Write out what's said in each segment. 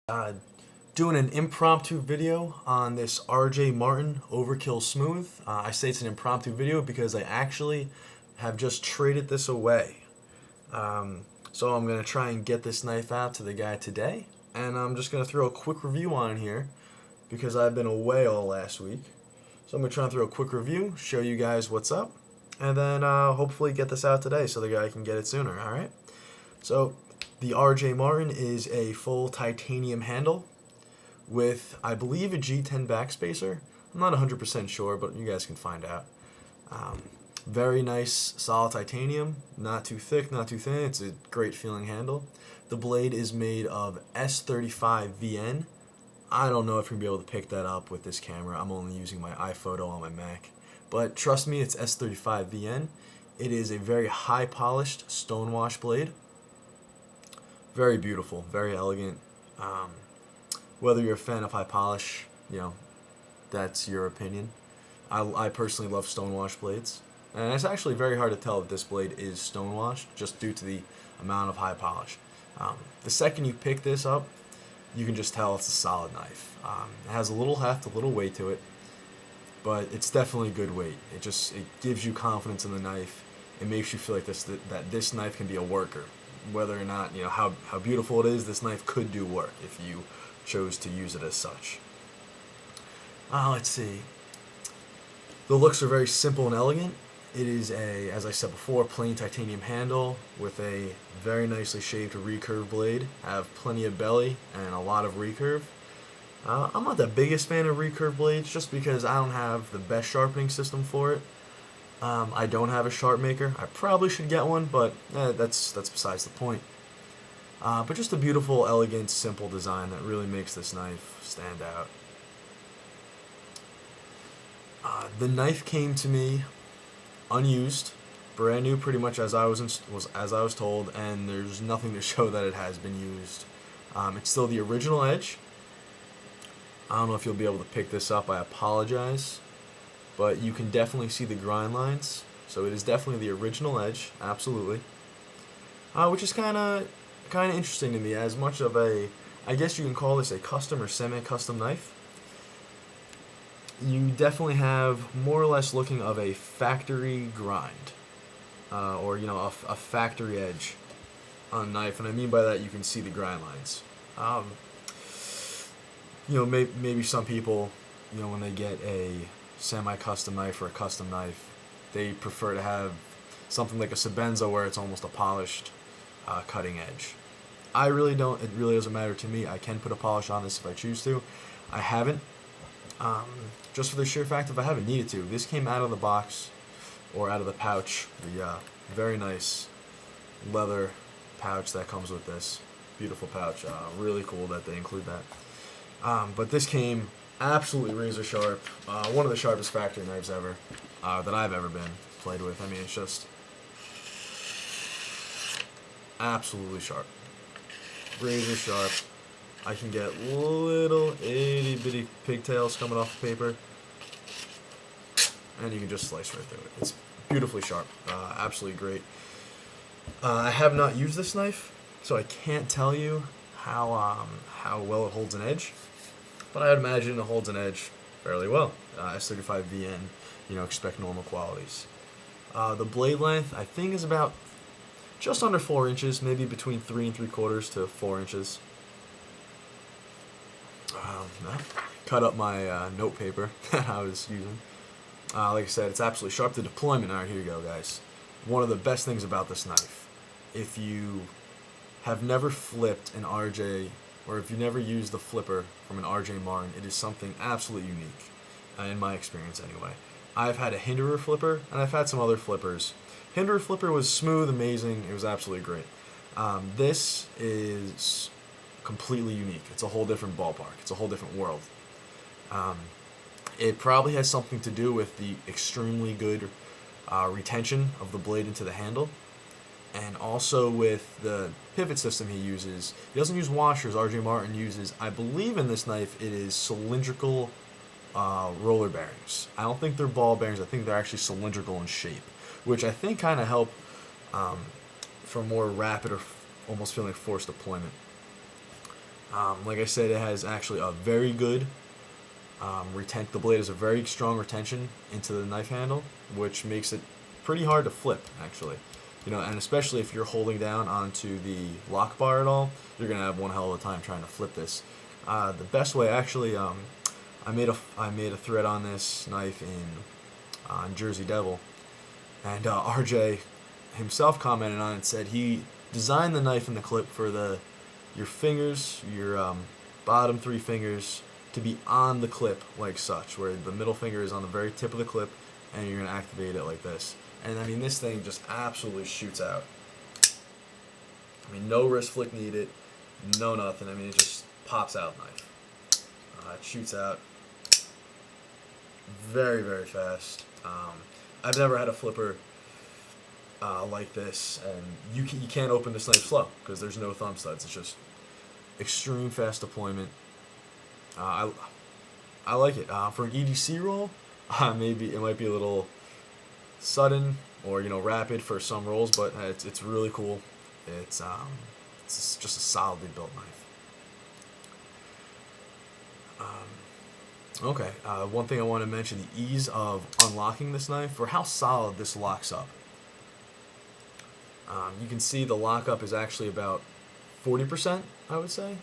uh, Doing an impromptu video on this RJ Martin Overkill Smooth. I say it's an impromptu video because I actually have just traded this away. So I'm going to try and get this knife out to the guy today, and I'm just going to throw a quick review on here because I've been away all last week. So I'm going to try and throw a quick review, show you guys what's up, and then hopefully get this out today so the guy can get it sooner, alright? So the RJ Martin is a full titanium handle with, I believe, a G10 backspacer. I'm not 100% sure, but you guys can find out. Very nice, solid titanium. Not too thick, not too thin. It's a great feeling handle. The blade is made of S35 VN. I don't know if you're going to be able to pick that up with this camera. I'm only using my iPhoto on my Mac. But trust me, it's S35 VN. It is a very high polished stonewash blade. Very beautiful, very elegant. Whether you're a fan of high polish, that's your opinion. I personally love stonewash blades. And it's actually very hard to tell if this blade is stonewashed just due to the amount of high polish. The second you pick this up, you can just tell it's a solid knife. It has a little heft, a little weight to it, but it's definitely good weight. It gives you confidence in the knife. It makes you feel like that this knife can be a worker. Whether or not, how beautiful it is, this knife could do work if you chose to use it as such. Let's see. The looks are very simple and elegant. It is as I said before, plain titanium handle with a very nicely shaped recurve blade. I have plenty of belly and a lot of recurve. I'm not the biggest fan of recurve blades just because I don't have the best sharpening system for it. I don't have a sharp maker. I probably should get one, but that's besides the point. But just a beautiful, elegant, simple design that really makes this knife stand out. The knife came to me unused, brand new, pretty much as I was told, and there's nothing to show that it has been used. It's still the original edge. I don't know if you'll be able to pick this up. I apologize, but you can definitely see the grind lines. So it is definitely the original edge, absolutely. Which is kind of interesting to me. As much of I guess you can call this a custom or semi-custom knife. You definitely have more or less looking of a factory grind, or a factory edge on a knife, and I mean by that you can see the grind lines. Maybe some people, when they get a semi-custom knife or a custom knife, they prefer to have something like a Sebenza where it's almost a polished cutting edge. I really don't. It really doesn't matter to me. I can put a polish on this if I choose to. I haven't. Just for the sheer fact if I haven't needed to. This came out of the box, or out of the pouch, the very nice leather pouch that comes with this. Beautiful pouch. Really cool that they include that. But this came absolutely razor sharp. One of the sharpest factory knives ever that I've ever been played with. I mean, it's just absolutely sharp. Razor sharp. I can get little itty bitty pigtails coming off the paper, and you can just slice right through it. It's beautifully sharp. Absolutely great. I have not used this knife, so I can't tell you how well it holds an edge, but I would imagine it holds an edge fairly well. S35 VN, expect normal qualities. The blade length, I think, is about just under 4 inches, maybe between 3 3/4 to 4 inches. Cut up my note paper that I was using. Like I said, it's absolutely sharp. The deployment, alright, here you go, guys. One of the best things about this knife, if you have never flipped an RJ, or if you never used the flipper from an RJ Martin, it is something absolutely unique, in my experience anyway. I've had a Hinderer flipper, and I've had some other flippers. Hinderer flipper was smooth, amazing, it was absolutely great. This is completely unique. It's a whole different ballpark. It's a whole different world. It probably has something to do with the extremely good retention of the blade into the handle, and also with the pivot system he uses. He doesn't use washers. RJ Martin uses, I believe in this knife, it is cylindrical roller bearings. I don't think they're ball bearings. I think they're actually cylindrical in shape, which I think kind of help for more rapid or almost feeling like forced deployment. Like I said, it has actually a very good the blade has a very strong retention into the knife handle, which makes it pretty hard to flip, actually. And especially if you're holding down onto the lock bar at all, you're gonna have one hell of a time trying to flip this. The best way, actually, I made a thread on this knife on Jersey Devil, and RJ himself commented on it and said he designed the knife and the clip for your fingers, your bottom three fingers, to be on the clip like such, where the middle finger is on the very tip of the clip, and you're gonna activate it like this. And I mean, this thing just absolutely shoots out. I mean, no wrist flick needed, no nothing. I mean, it just pops out knife. It shoots out very, very fast. I've never had a flipper like this, and you can't open this knife slow because there's no thumb studs. It's just extreme fast deployment. I like it. For an EDC roll, maybe it might be a little sudden or rapid for some rolls, but it's really cool. It's just a solidly built knife. Okay, one thing I want to mention: the ease of unlocking this knife, for how solid this locks up. You can see the lockup is actually about 40%, I would say.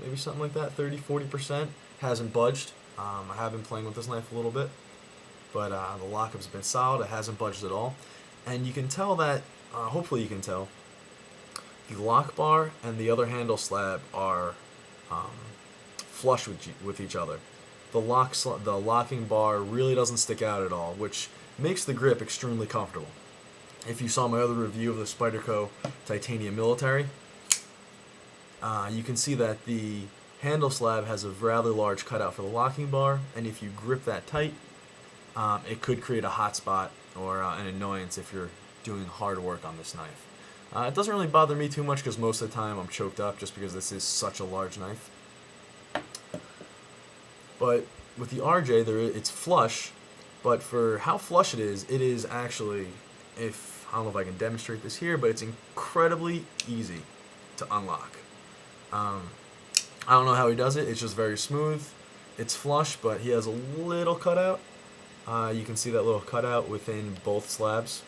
Maybe something like that, 30-40%. Hasn't budged. I have been playing with this knife a little bit, but the lockup's been solid. It hasn't budged at all. And you can tell that, hopefully you can tell, the lock bar and the other handle slab are flush with each other. The locking bar really doesn't stick out at all, which makes the grip extremely comfortable. If you saw my other review of the Spyderco Titanium Military, you can see that the handle slab has a rather large cutout for the locking bar, and if you grip that tight, it could create a hot spot or an annoyance if you're doing hard work on this knife. It doesn't really bother me too much because most of the time I'm choked up just because this is such a large knife. But with the RJ, it's flush, but for how flush it is actually, I don't know if I can demonstrate this here, but it's incredibly easy to unlock. I don't know how he does it. It's just very smooth. It's flush, but he has a little cutout. You can see that little cutout within both slabs.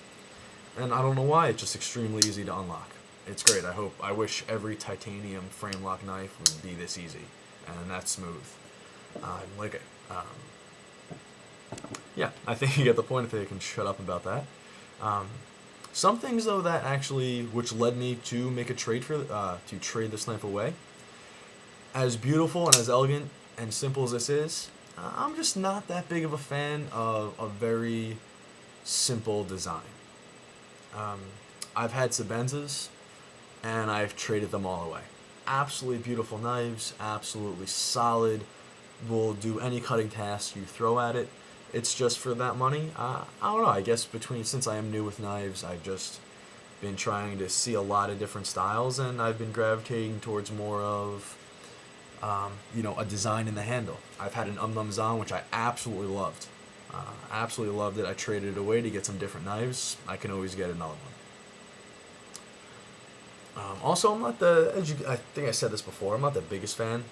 And I don't know why, it's just extremely easy to unlock. It's great. I wish every titanium frame lock knife would be this easy and that smooth. Yeah, I think you get the point. I think I can shut up about that. Some things though that actually, which led me to make a trade to trade this knife away. As beautiful and as elegant and simple as this is, I'm just not that big of a fan of a very simple design. I've had Sebenzas, and I've traded them all away. Absolutely beautiful knives, absolutely solid, will do any cutting task you throw at it. It's just for that money. I don't know, I guess since I am new with knives, I've just been trying to see a lot of different styles, and I've been gravitating towards more of a design in the handle. I've had an Zahn, which I absolutely loved. Absolutely loved it. I traded it away to get some different knives. I can always get another one. Also, I think I said this before, I'm not the biggest fan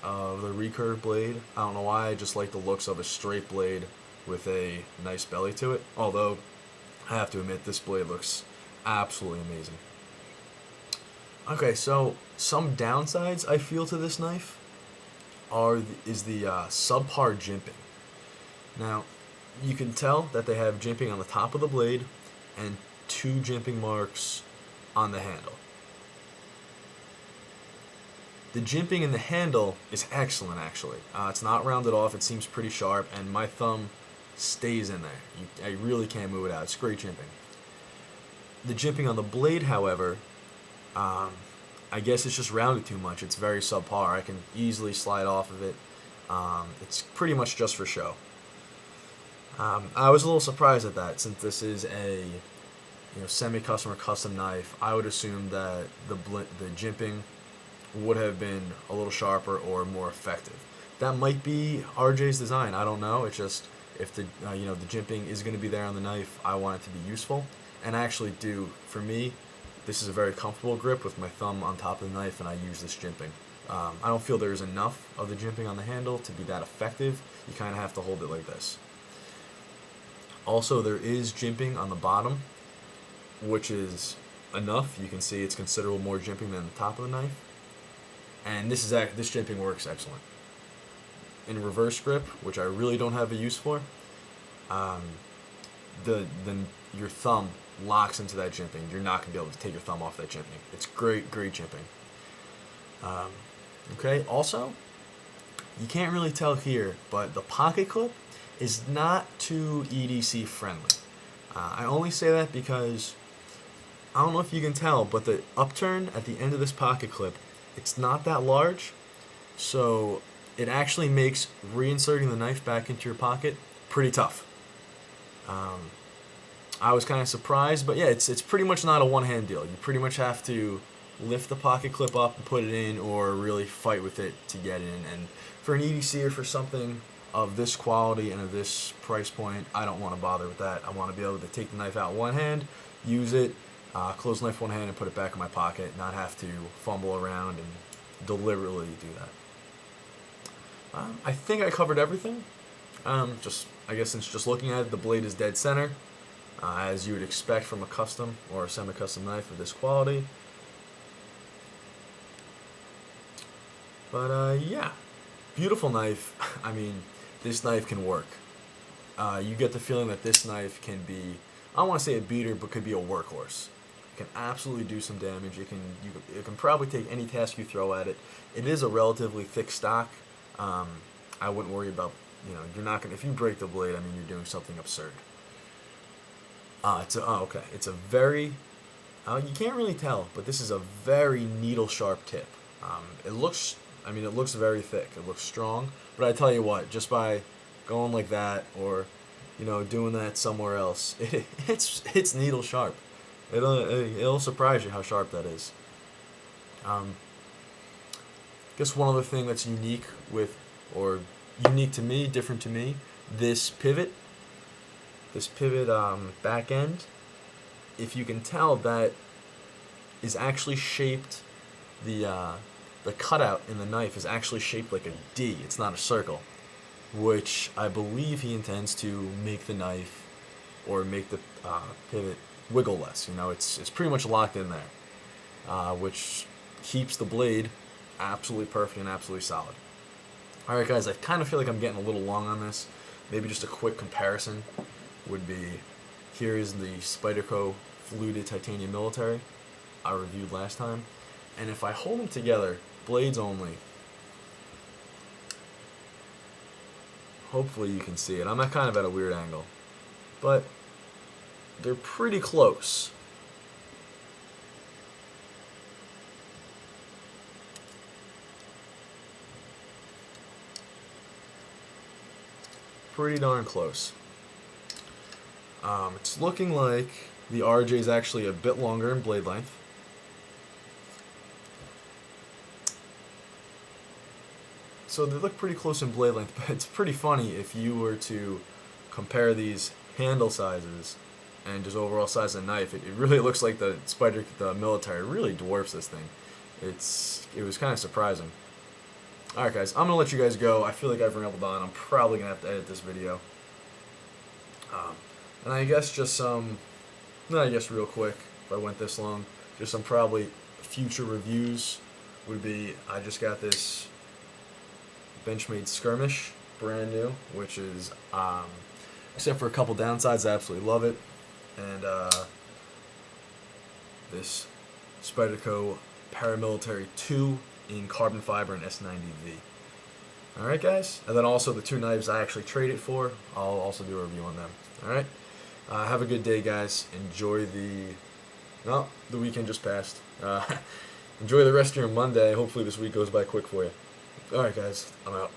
of the recurve blade. I don't know why, I just like the looks of a straight blade with a nice belly to it. Although, I have to admit, this blade looks absolutely amazing. Okay, so some downsides I feel to this knife is the subpar jimping. Now, you can tell that they have jimping on the top of the blade and 2 jimping marks on the handle. The jimping in the handle is excellent, actually. It's not rounded off, it seems pretty sharp, and my thumb stays in there. I really can't move it out. It's great jimping. The jimping on the blade, however, I guess it's just rounded too much. It's very subpar. I can easily slide off of it. It's pretty much just for show. I was a little surprised at that, since this is a semi-custom or custom knife. I would assume that the jimping would have been a little sharper or more effective. That might be RJ's design. I don't know. It's just if the jimping is going to be there on the knife, I want it to be useful. And I actually do. For me, this is a very comfortable grip with my thumb on top of the knife, and I use this jimping I don't feel there's enough of the jimping on the handle to be that effective. You kind of have to hold it like this. Also, there is jimping on the bottom, which is enough. You can see it's considerable more jimping than the top of the knife. And this jimping works excellent. In reverse grip, which I really don't have a use for, your thumb locks into that jimping. You're not going to be able to take your thumb off that jimping. It's great jimping. Okay, also, you can't really tell here, but the pocket clip is not too EDC friendly. I only say that because, I don't know if you can tell, but the upturn at the end of this pocket clip, it's not that large, so it actually makes reinserting the knife back into your pocket pretty tough. I was kind of surprised, but yeah, it's pretty much not a one-hand deal. You pretty much have to lift the pocket clip up and put it in, or really fight with it to get in. And for an EDC or for something of this quality and of this price point, I don't want to bother with that. I want to be able to take the knife out one hand, use it, close the knife one hand, and put it back in my pocket, not have to fumble around and deliberately do that. I think I covered everything. I guess since just looking at it, the blade is dead center, as you would expect from a custom or a semi-custom knife of this quality. But yeah, beautiful knife. I mean, this knife can work. You get the feeling that this knife can be, I don't want to say a beater, but could be a workhorse. It can absolutely do some damage. It can probably take any task you throw at it. It is a relatively thick stock. I wouldn't worry about, you're not gonna, if you break the blade, I mean, you're doing something absurd. Okay. It's a very, you can't really tell, but this is a very needle sharp tip. It looks very thick. It looks strong, but I tell you what, just by going like that, or doing that somewhere else, it's needle sharp. It'll surprise you how sharp that is. Guess one other thing that's unique to me, different to me, this pivot back end, if you can tell, that is actually shaped, the cutout in the knife is actually shaped like a D. It's not a circle, which I believe he intends to make the knife, or make the pivot wiggle less. It's pretty much locked in there, which keeps the blade absolutely perfect and absolutely solid. Alright guys, I kind of feel like I'm getting a little long on this. Maybe just a quick comparison would be, here is the Spyderco fluted titanium military I reviewed last time. And if I hold them together, blades only, hopefully you can see it. I'm kind of at a weird angle, but they're pretty close. Pretty darn close. It's looking like the RJ is actually a bit longer in blade length. So they look pretty close in blade length, but it's pretty funny if you were to compare these handle sizes and just overall size of the knife. It really looks like the military really dwarfs this thing. It was kind of surprising. Alright guys, I'm going to let you guys go. I feel like I've rambled on. I'm probably going to have to edit this video. And I guess real quick, if I went this long, just some probably future reviews would be, I just got this Benchmade Skirmish, brand new, which is, except for a couple downsides, I absolutely love it. And this Spyderco Paramilitary 2 in carbon fiber and S90V. Alright guys, and then also the two knives I actually traded for, I'll also do a review on them. Alright, have a good day guys, enjoy the weekend just passed. Enjoy the rest of your Monday, hopefully this week goes by quick for you. Alright guys, I'm out.